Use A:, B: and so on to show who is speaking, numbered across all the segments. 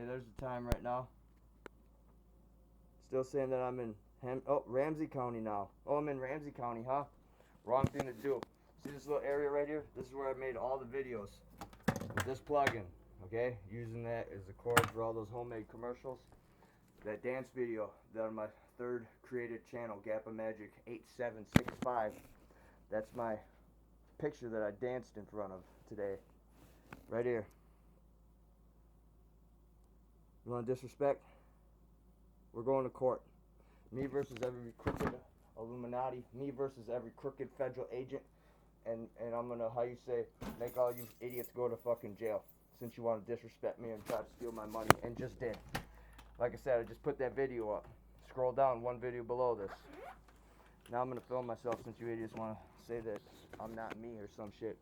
A: Okay, there's the time right now. Still saying that I'm in Ramsey County now. Oh, I'm in Ramsey County, huh? Wrong thing to do. See this little area right here? This is where I made all the videos with this plugin, okay? Using that as a cord for all those homemade commercials. That dance video that on my third created channel, GappaMagix 8765. That's my picture that I danced in front of today. Right here. You want to disrespect? We're going to court. Me versus every crooked Illuminati. Me versus every crooked federal agent. And I'm gonna, how you say, make all you idiots go to fucking jail. Since you want to disrespect me and try to steal my money. And just did. Like I said, I just put that video up. Scroll down one video below this. Now I'm gonna film myself since you idiots want to say that I'm not me or some shit.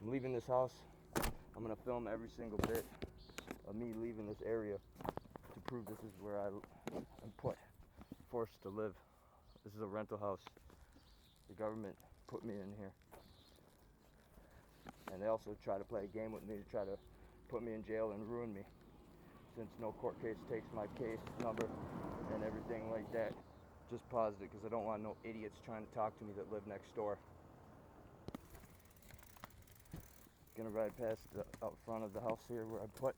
A: I'm leaving this house. I'm gonna film every single bit of me leaving this area to prove this is where I'm forced to live. This is a rental house. The government put me in here. And they also try to play a game with me to try to put me in jail and ruin me. Since no court case takes my case number and everything like that. Just paused it because I don't want no idiots trying to talk to me that live next door. Gonna ride past the out front of the house here where I put.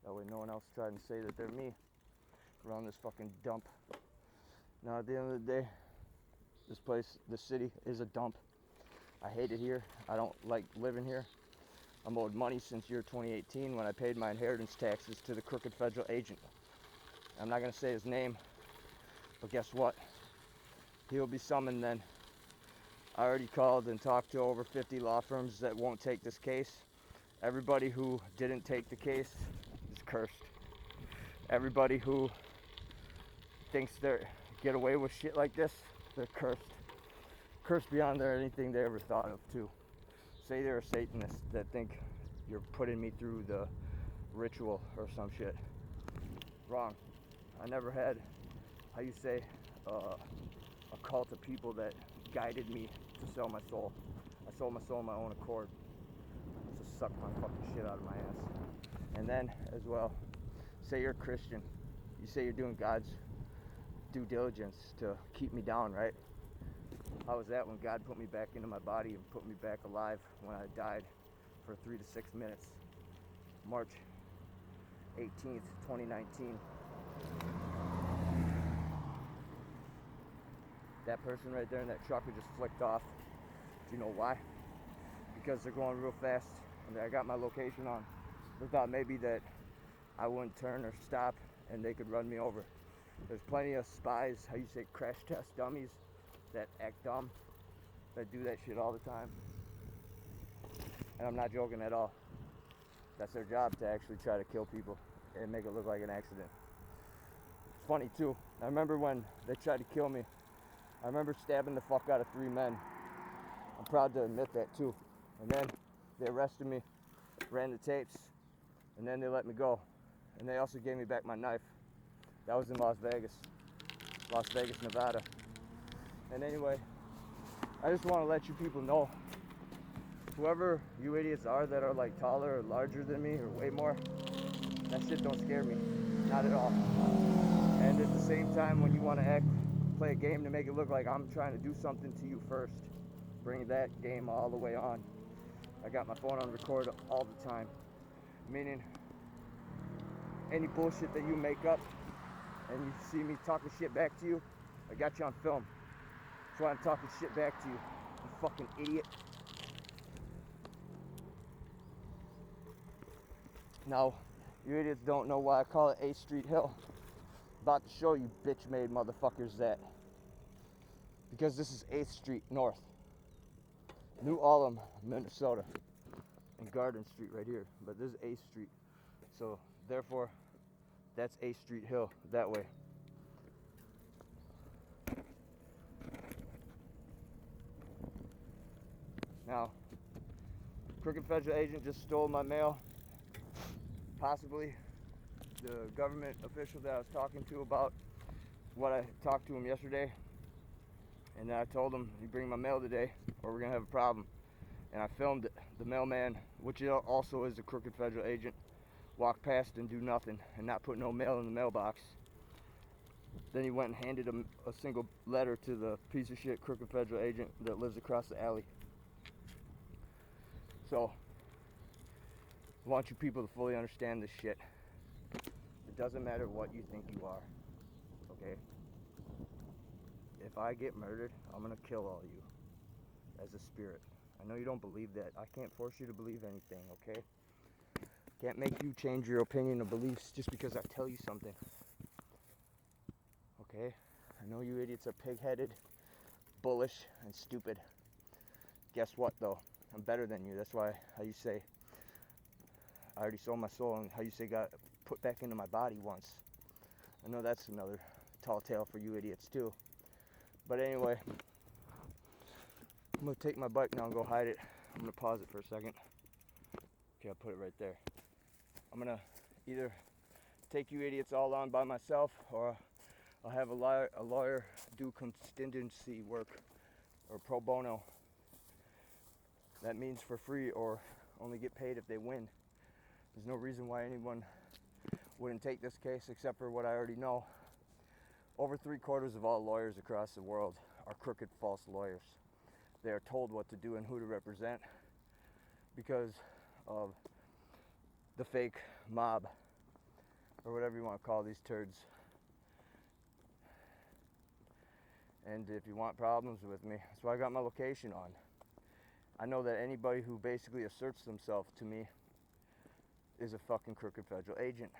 A: That way no one else tries to say that they're me around this fucking dump. Now at the end of the day, this place, this city is a dump. I hate it here. I don't like living here. I'm owed money since year 2018 when I paid my inheritance taxes to the crooked federal agent. I'm not gonna say his name, but guess what? He will be summoned then. I already called and talked to over 50 law firms that won't take this case. Everybody who didn't take the case is cursed. Everybody who thinks they get away with shit like this, they're cursed. Cursed beyond anything they ever thought of too. Say they're a Satanist that think you're putting me through the ritual or some shit. Wrong. I never had, how you say, a cult of people that guided me to sell my soul. I sold my soul on my own accord. To suck my fucking shit out of my ass. And then, as well, say you're a Christian. You say you're doing God's due diligence to keep me down, right? How was that when God put me back into my body and put me back alive when I died for 3 to 6 minutes? March 18th, 2019. That person right there in that truck who just flicked off. Do you know why? Because they're going real fast and I got my location on. They thought maybe that I wouldn't turn or stop and they could run me over. There's plenty of spies, how you say, crash test dummies that act dumb, that do that shit all the time. And I'm not joking at all. That's their job, to actually try to kill people and make it look like an accident. It's funny too. I remember when they tried to kill me. I remember stabbing the fuck out of 3 men. I'm proud to admit that too. And then they arrested me, ran the tapes, and then they let me go. And they also gave me back my knife. That was in Las Vegas, Nevada. And anyway, I just want to let you people know, whoever you idiots are that are like taller or larger than me or way more, that shit don't scare me, not at all. And at the same time, when you want to play a game to make it look like I'm trying to do something to you first, bring that game all the way on. I got my phone on record all the time, meaning any bullshit that you make up and you see me talking shit back to you, I got you on film. So I'm talking shit back to you, you fucking idiot. Now, you idiots don't know why I call it 8th Street Hill. About to show you bitch-made motherfuckers that. Because this is 8th Street North. New Ulm, Minnesota. And Garden Street right here. But this is 8th Street. So, therefore, that's 8th Street Hill that way. Now, crooked federal agent just stole my mail. Possibly the government official that I was talking to about what I talked to him yesterday. And then I told him, you bring my mail today or we're going to have a problem. And I filmed it the mailman, which also is a crooked federal agent, walk past and do nothing and not put no mail in the mailbox. Then he went and handed him a single letter to the piece of shit crooked federal agent that lives across the alley. So I want you people to fully understand this shit. It doesn't matter what you think you are, okay? If I get murdered, I'm gonna kill all of you as a spirit. I know you don't believe that. I can't force you to believe anything, okay? Can't make you change your opinion or beliefs just because I tell you something. Okay? I know you idiots are pig-headed, bullish, and stupid. Guess what, though? I'm better than you. That's why how you say I already sold my soul, and how you say got put back into my body once. I know that's another tall tale for you idiots, too. But anyway, I'm going to take my bike now and go hide it. I'm going to pause it for a second. Okay, I'll put it right there. I'm going to either take you idiots all on by myself, or I'll have a lawyer do contingency work, or pro bono. That means for free, or only get paid if they win. There's no reason why anyone wouldn't take this case except for what I already know. Over 3/4 of all lawyers across the world are crooked, false lawyers. They are told what to do and who to represent because of the fake mob, or whatever you want to call these turds. And if you want problems with me, that's why I got my location on. I know that anybody who basically asserts themselves to me is a fucking crooked federal agent.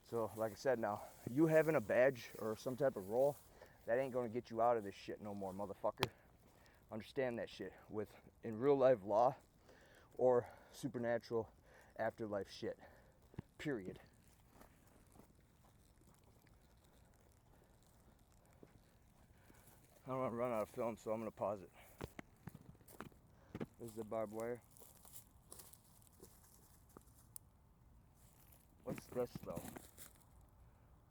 A: So, like I said, now, you having a badge or some type of role, that ain't gonna get you out of this shit no more, motherfucker. Understand that shit. With in real life law or supernatural afterlife shit. Period. I don't want to run out of film, so I'm gonna pause it. This is the barbed wire. What's this though?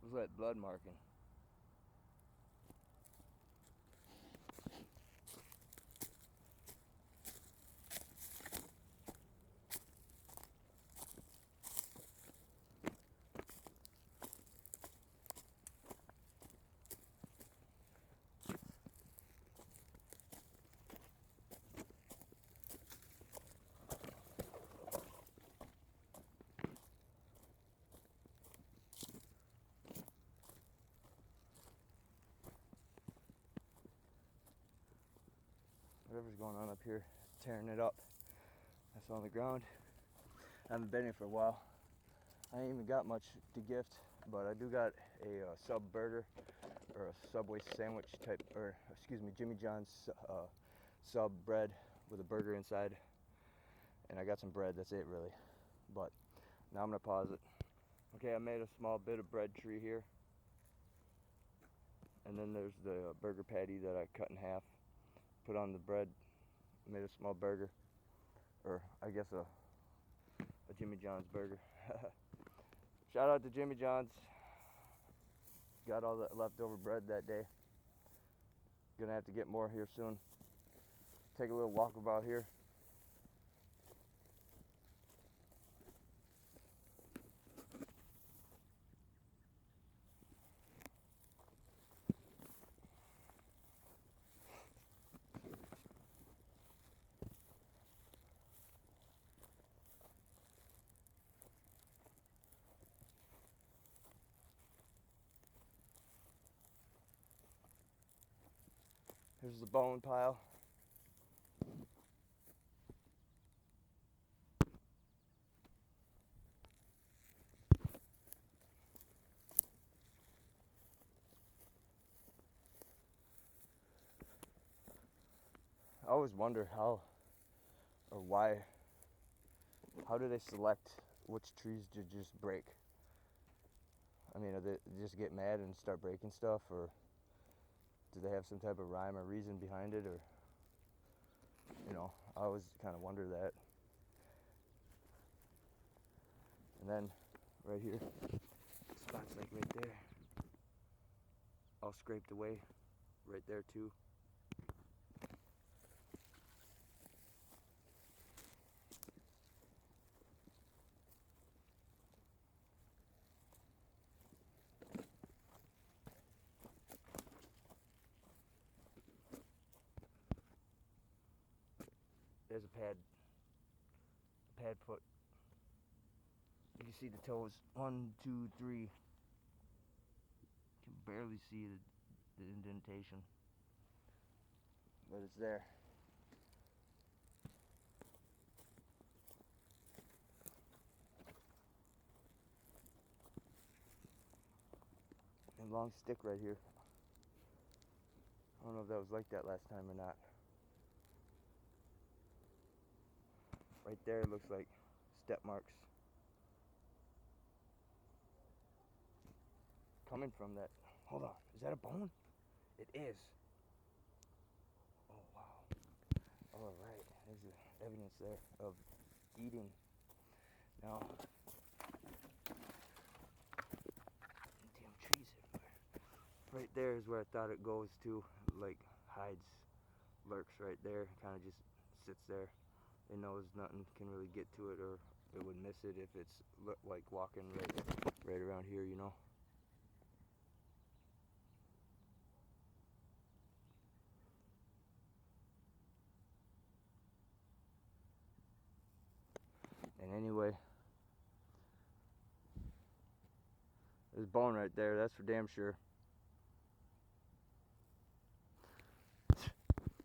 A: What's that blood marking? Whatever's going on up here, tearing it up. That's on the ground. I haven't been here for a while. I ain't even got much to gift, but I do got a sub burger or a Subway sandwich type, or excuse me, Jimmy John's sub bread with a burger inside, and I got some bread. That's it really. But now I'm gonna pause it. Okay, I made a small bit of bread tree here, and then there's the burger patty that I cut in half, put on the bread, made a small burger, or I guess a Jimmy John's burger. Shout out to Jimmy John's. Got all that leftover bread that day. Gonna have to get more here soon. Take a little walk about here. Here's the bone pile. I always wonder how or why, how do they select which trees to just break? I mean, they just get mad and start breaking stuff, or do they have some type of rhyme or reason behind it, or, you know, I always kind of wonder that. And then, right here, spots like right there, all scraped away, right there too. there's a pad foot. You can see the toes. 1, 2, 3. You can barely see the indentation, but it's there. And long stick right here. I don't know if that was like that last time or not. Right there it looks like step marks coming from that. Hold on, is that a bone? It is. Oh wow. Alright, there's the evidence there of eating. Now, damn trees everywhere. Right there is where I thought it goes to, like hides, lurks right there, kind of just sits there. It knows nothing can really get to it, or it would miss it if it's like walking right around here, you know. And anyway, there's bone right there, that's for damn sure.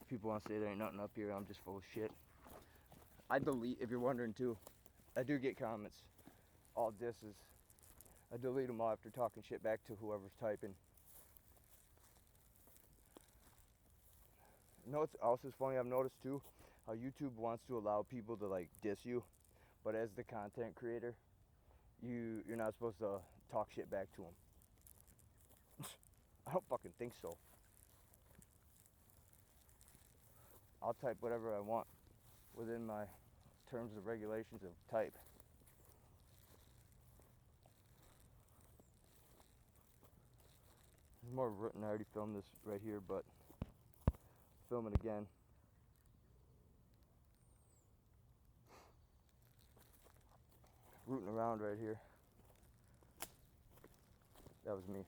A: People want to say there ain't nothing up here, I'm just full of shit. I delete, if you're wondering too, I do get comments. All this is, I delete them all after talking shit back to whoever's typing. You know what's also funny, I've noticed too, how YouTube wants to allow people to like diss you, but as the content creator, you're not supposed to talk shit back to them. I don't fucking think so. I'll type whatever I want within my terms of regulations of type. There's more rooting. I already filmed this right here, but film it again. Rooting around right here. That was me.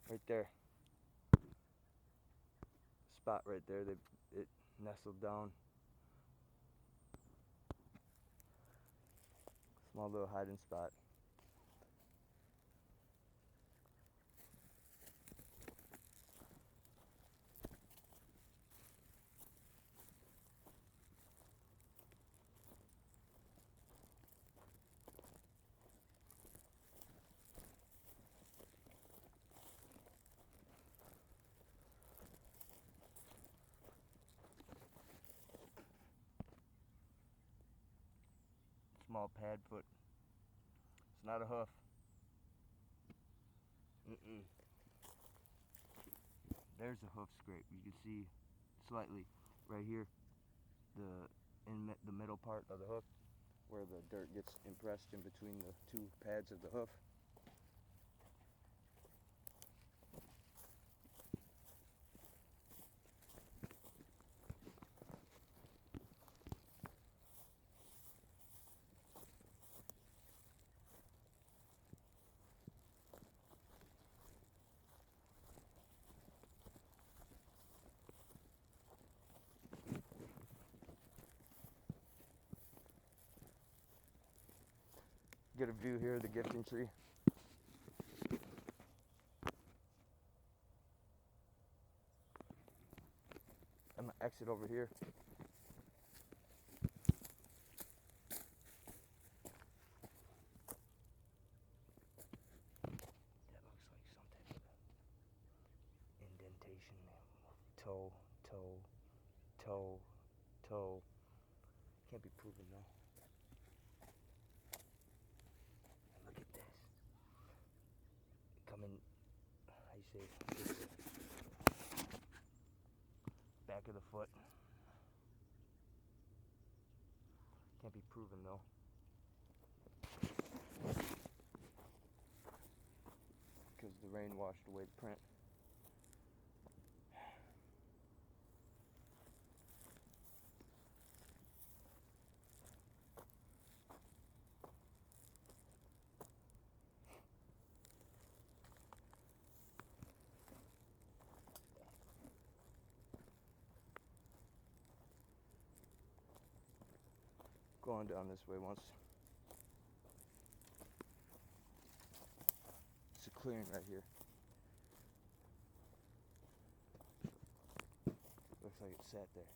A: Right there. Spot right there. It nestled down. Small little hiding spot. Small pad foot. It's not a hoof. There's a hoof scrape. You can see slightly right here, in the middle part of the hoof, where the dirt gets impressed in between the two pads of the hoof. Get a view here of the gifting tree. I'm gonna exit over here. That looks like some type of indentation. Toe, toe, toe, toe. Can't be proven though. Look at this. Coming, how you say, back of the foot. Can't be proven though. Because the rain washed away the print. Going down this way once. It's a clearing right here. Looks like it sat there.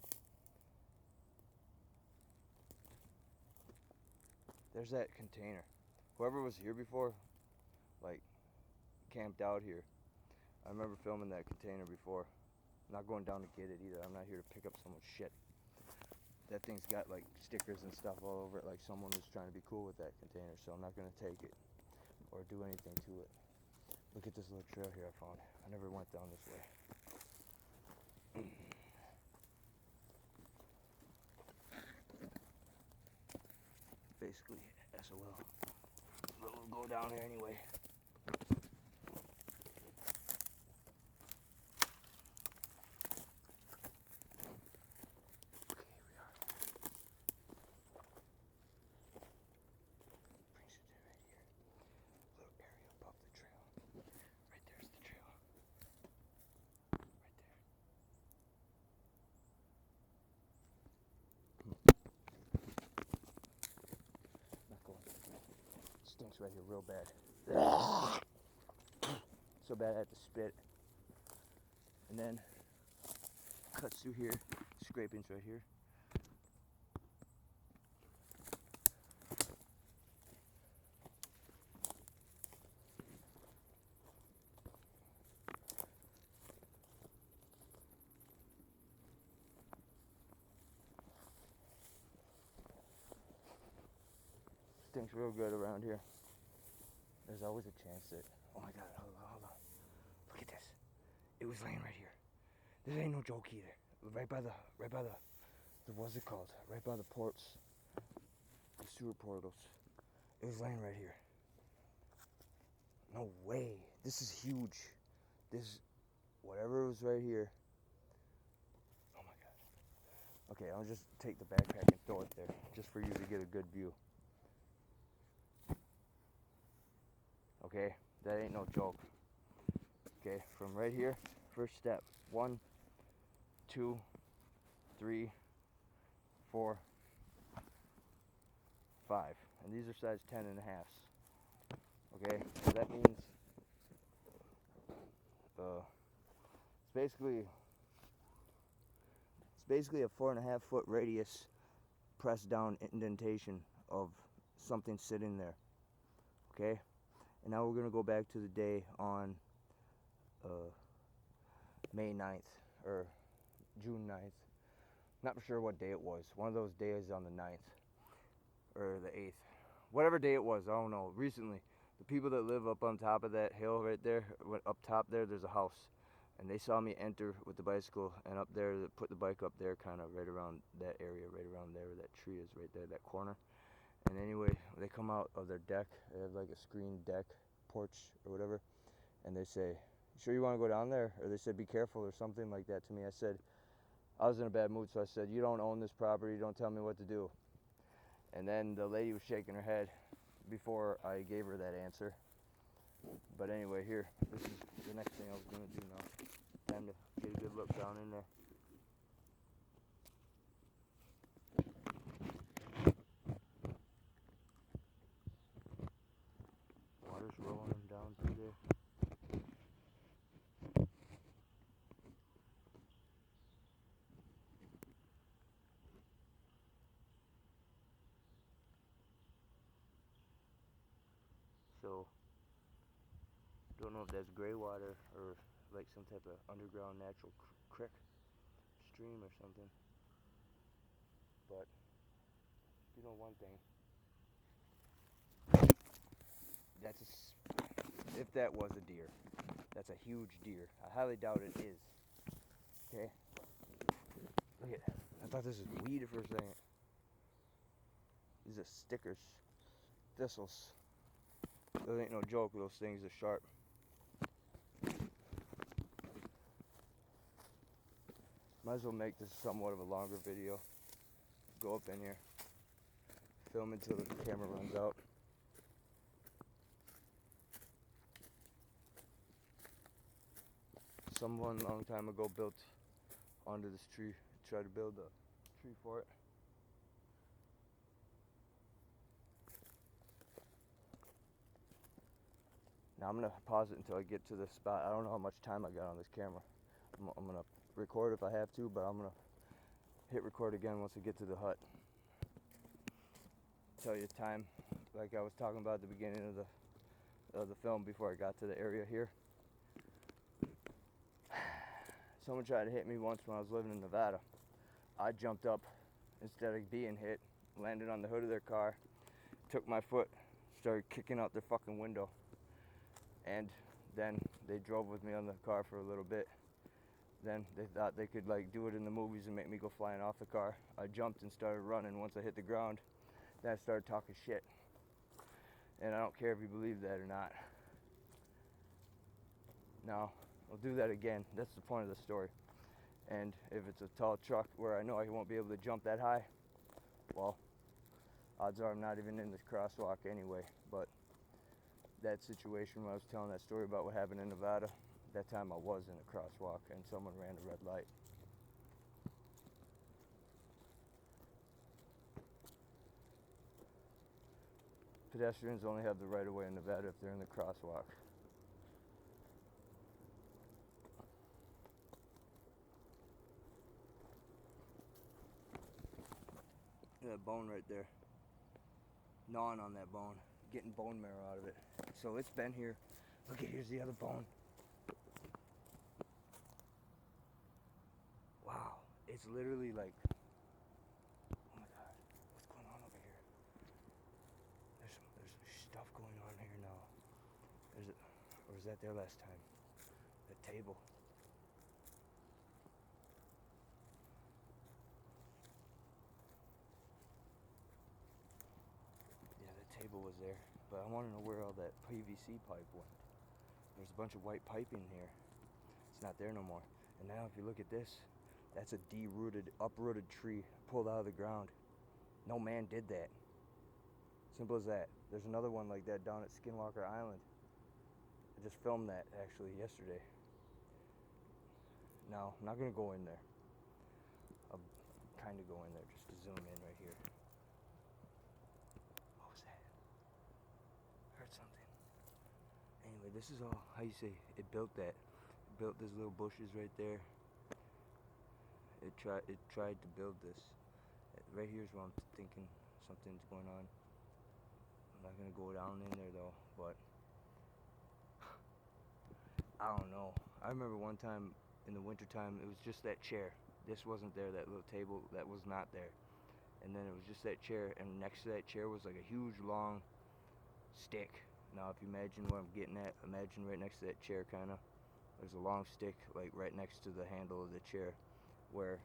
A: There's that container. Whoever was here before, like, camped out here. I remember filming that container before. I'm not going down to get it either. I'm not here to pick up someone's shit. That thing's got like stickers and stuff all over it, like someone was trying to be cool with that container, so I'm not going to take it or do anything to it. Look at this little trail here I found. I never went down this way. Basically, SOL. But we'll go down there anyway. Stinks right here real bad. So bad I had to spit. And then cuts through here, scrapings right here. Stinks real good around here. There's always a chance that, oh my god, hold on. Look at this. It was laying right here. This ain't no joke either. Right by the, what's it called? Right by the ports, the sewer portals. It was laying right here. No way. This is huge. This, whatever was right here. Oh my god. Okay, I'll just take the backpack and throw it there, just for you to get a good view. Okay, that ain't no joke. Okay, from right here, first step. 1, 2, 3, 4, 5. And these are size 10.5s. Okay, so that means it's basically a 4.5 foot radius pressed down indentation of something sitting there. Okay, and now we're gonna go back to the day on May 9th or June 9th. Not sure what day it was. One of those days on the 9th or the 8th. Whatever day it was, I don't know. Recently, the people that live up on top of that hill right there, up top there's a house. And they saw me enter with the bicycle, and up there, put the bike up there, kind of right around that area, right around there where that tree is, right there, that corner. And anyway, they come out of their deck. They have like a screen deck, porch or whatever, and they say, "You sure you want to go down there?" Or they said, "Be careful," or something like that to me. I said, I was in a bad mood, so I said, "You don't own this property. Don't tell me what to do." And then the lady was shaking her head before I gave her that answer. But anyway, here, this is the next thing I was going to do now. Time to get a good look down in there. Water's rolling down through there. So, don't know if that's gray water or like some type of underground natural creek, stream or something. But, you know one thing. If that was a deer, that's a huge deer. I highly doubt it is. Okay? Look at that. I thought this was weed for a second. These are stickers. Thistles. Those ain't no joke, those things are sharp. Might as well make this somewhat of a longer video. Go up in here. Film until the camera runs out. Someone a long time ago built onto this tree, tried to build a tree for it. Now I'm gonna pause it until I get to this spot. I don't know how much time I got on this camera. I'm gonna record if I have to, but I'm gonna hit record again once I get to the hut. Tell you time, like I was talking about at the beginning of the film before I got to the area here. Someone tried to hit me once when I was living in Nevada. I jumped up instead of being hit, landed on the hood of their car, took my foot, started kicking out their fucking window, and then they drove with me on the car for a little bit. Then they thought they could like do it in the movies and make me go flying off the car. I jumped and started running. Once I hit the ground, then I started talking shit. And I don't care if you believe that or not. No, I'll do that again. That's the point of the story. And if it's a tall truck where I know I won't be able to jump that high, well, odds are I'm not even in this crosswalk anyway. But that situation when I was telling that story about what happened in Nevada, that time I was in a crosswalk and someone ran a red light. Pedestrians only have the right of way in Nevada if they're in the crosswalk. That bone right there, gnawing on that bone, getting bone marrow out of it. So it's been here. Look at, here's the other bone. Wow, it's literally like, oh my god, what's going on over here? There's stuff going on here now. Or was that there last time? The table. Table was there, but I want to know where all that PVC pipe went. There's a bunch of white piping here. It's not there no more. And now if you look at this, that's a uprooted tree pulled out of the ground. No man did that. Simple as that. There's another one like that down at Skinwalker Island. I just filmed that actually yesterday. No, I'm not gonna go in there. I'll kind of go in there just to zoom in right here. Anyway, this is all, how you say, it built that. It built these little bushes right there. It tried to build this. Right here's where I'm thinking something's going on. I'm not gonna go down in there though, but I don't know. I remember one time in the wintertime, it was just that chair. This wasn't there, that little table, that was not there. And then it was just that chair, and next to that chair was like a huge long stick. Now if you imagine what I'm getting at, imagine right next to that chair kinda, there's a long stick like right next to the handle of the chair, where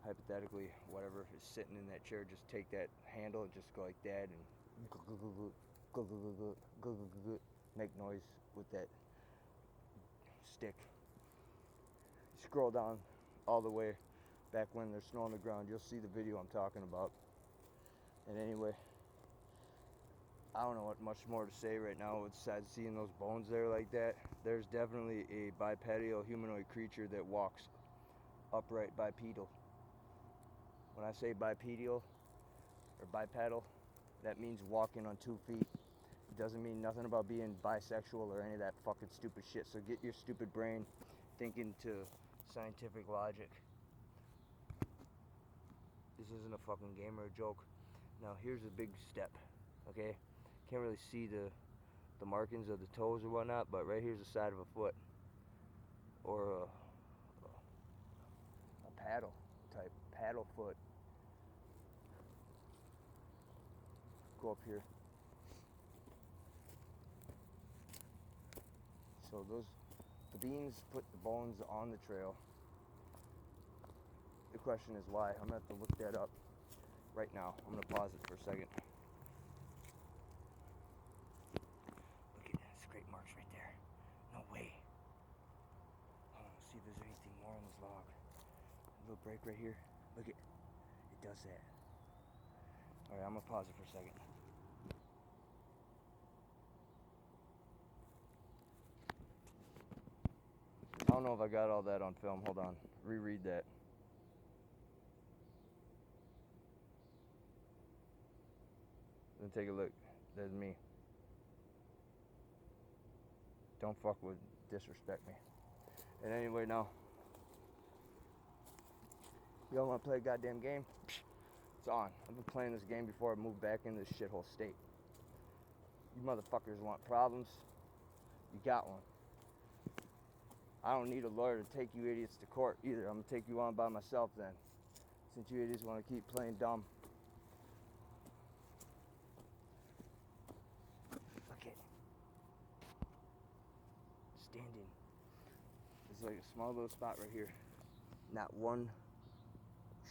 A: hypothetically whatever is sitting in that chair, just take that handle and just go like that and make noise with that stick. Scroll down all the way back when there's snow on the ground, you'll see the video I'm talking about. And anyway, I don't know what much more to say right now besides seeing those bones there like that. There's definitely a bipedal humanoid creature that walks upright, bipedal. When I say bipedal or bipedal, that means walking on 2 feet. It doesn't mean nothing about being bisexual or any of that fucking stupid shit. So get your stupid brain thinking to scientific logic. This isn't a fucking game or a joke. Now here's a big step, okay? Can't really see the markings of the toes or whatnot, but right here's the side of a foot, or a paddle type, paddle foot. Go up here. So the beans put the bones on the trail. The question is why. I'm gonna have to look that up right now. I'm gonna pause it for a second. Look at that, scrape marks right there. No way. Hold on, see if there's anything more on this log. A little break right here. Look at it does that. Alright, I'm gonna pause it for a second. I don't know if I got all that on film. Hold on. Reread that. Then take a look. There's me. Don't fuck with, disrespect me. And anyway, now, y'all wanna play a goddamn game? Psh, it's on. I've been playing this game before I moved back into this shithole state. You motherfuckers want problems? You got one. I don't need a lawyer to take you idiots to court either. I'm gonna take you on by myself then, since you idiots wanna keep playing dumb. Okay. Standing. There's like a small little spot right here. Not one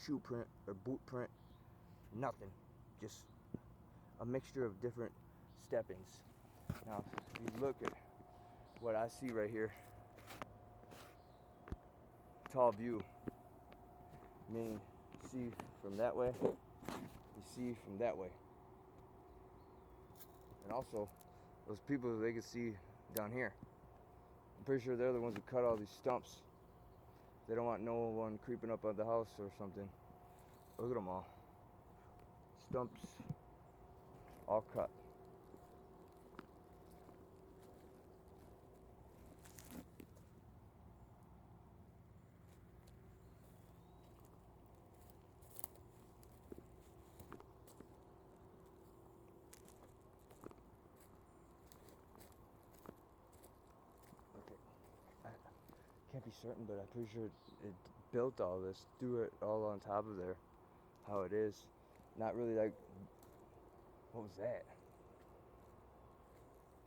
A: shoe print or boot print. Nothing. Just a mixture of different steppings. Now, if you look at what I see right here, tall view, meaning you see from that way, you see from that way. And also, those people, they can see down here. I'm pretty sure they're the ones who cut all these stumps. They don't want no one creeping up on the house or something. Look at them all. Stumps, all cut. Can't be certain, but I'm pretty sure it built all this, threw it all on top of there, how it is. Not really like, what was that?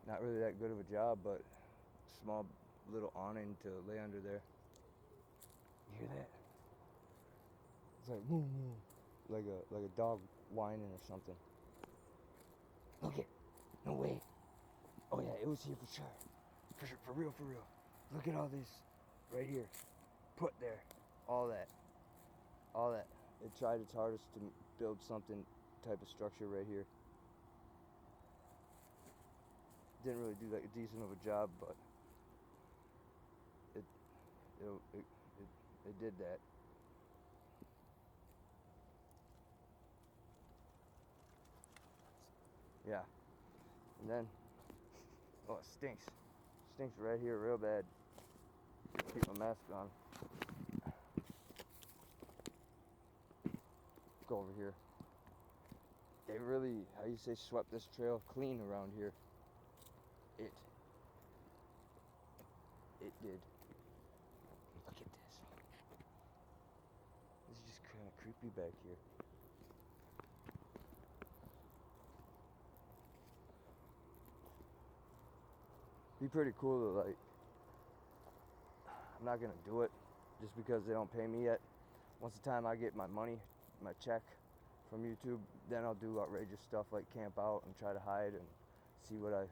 A: Not really that good of a job, but small little awning to lay under there. You hear that? It's like moo moo, like a dog whining or something. Look it, no way. Oh yeah, it was here for sure, for real, for real. Look at all this. Right here, put there, all that. It tried its hardest to build something type of structure right here. Didn't really do that decent of a job, but it did that. Yeah, and then, oh, it stinks. Stinks right here real bad. Keep my mask on. Go over here. They really, how you say, swept this trail clean around here. It did. Look at this. This is just kind of creepy back here. Be pretty cool to, like, I'm not gonna do it just because they don't pay me yet. Once the time I get my money, my check from YouTube, then I'll do outrageous stuff like camp out and try to hide and see what I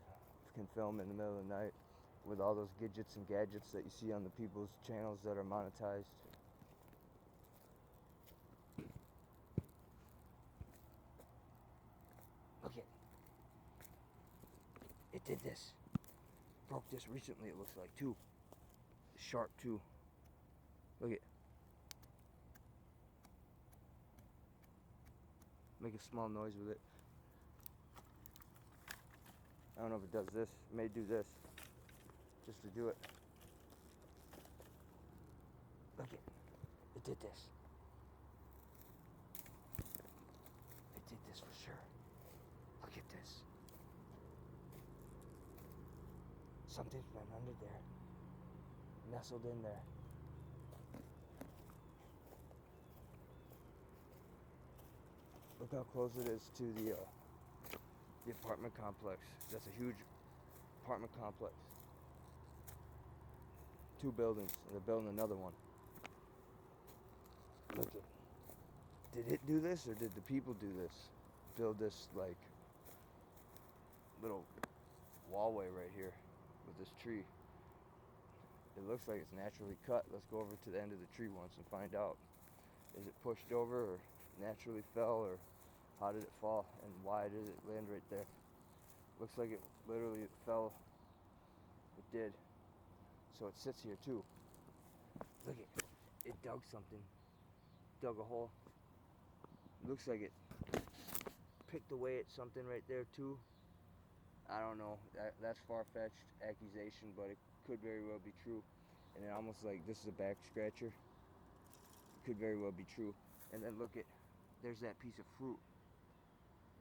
A: can film in the middle of the night with all those gadgets and gadgets that you see on the people's channels that are monetized. Look it. It did this. Broke this recently, it looks like, too. Sharp too. Look it. Make a small noise with it. I don't know if it does this. It may do this. Just to do it. Look it. It did this. It did this for sure. Look at this. Something's been under there. Nestled in there. Look how close it is to the apartment complex. That's a huge apartment complex. 2 buildings, and they're building another one. Look at. Did it do this, or did the people do this? Build this like little wallway right here with this tree. It looks like it's naturally cut. Let's go over to the end of the tree once and find out. Is it pushed over or naturally fell, or how did it fall and why did it land right there? Looks like it literally fell. It did. So it sits here too. Look at it. It dug something. Dug a hole. Looks like it picked away at something right there too. I don't know. That's far-fetched accusation, but it could very well be true. And then almost like this is a back scratcher. Could very well be true. And then look at, there's that piece of fruit.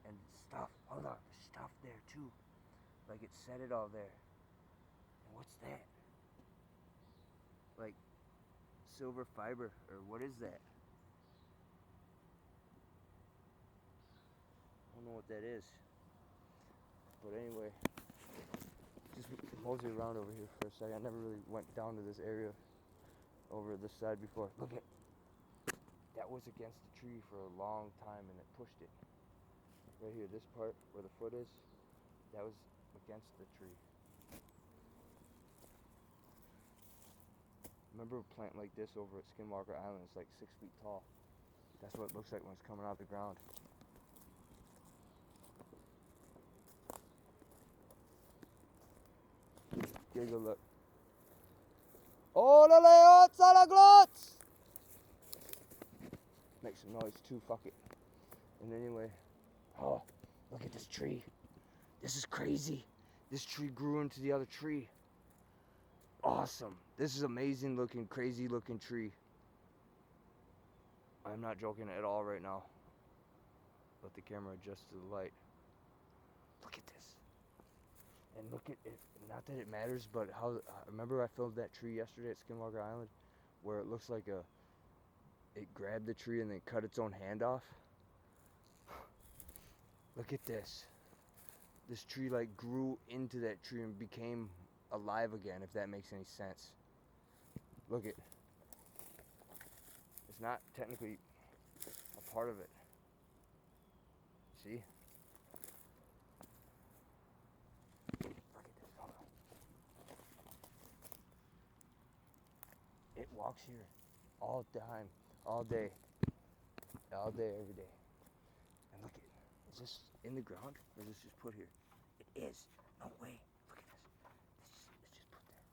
A: And stuff, hold on, there's stuff there too. Like it set it all there. And what's that? Like silver fiber, or what is that? I don't know what that is. But anyway, just mosey around over here for a second. I never really went down to this area over this side before. Look at, that was against the tree for a long time and it pushed it. Right here, this part where the foot is, that was against the tree. Remember a plant like this over at Skinwalker Island? It's like 6 feet tall. That's what it looks like when it's coming out of the ground. Get a good look. Oh, la glots! Make some noise too, fuck it. And anyway, oh, look at this tree. This is crazy. This tree grew into the other tree. Awesome. This is amazing looking, crazy looking tree. I'm not joking at all right now. Let the camera adjust to the light. Look at this. And look at it, not that it matters, but how, remember I filmed that tree yesterday at Skinwalker Island where it looks like it grabbed the tree and then cut its own hand off? Look at this. This tree like grew into that tree and became alive again, if that makes any sense. Look at, it's not technically a part of it. See? Look at this, hold on. It walks here all the time, all day, every day. And look at, is this in the ground or is this just put here? It is. No way. Look at this. It's just put there.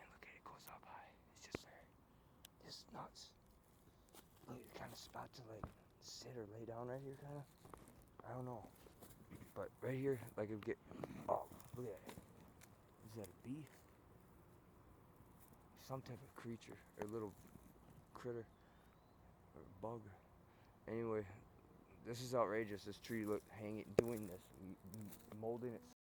A: And look at it, goes up high. It's just there. This is nuts. Look, it kind of spot to like sit or lay down right here, kind of. I don't know. But right here, like it get. Oh, look at it. Is that a bee? Some type of creature or little critter or bug. Anyway, this is outrageous. This tree look hanging, doing this, molding itself.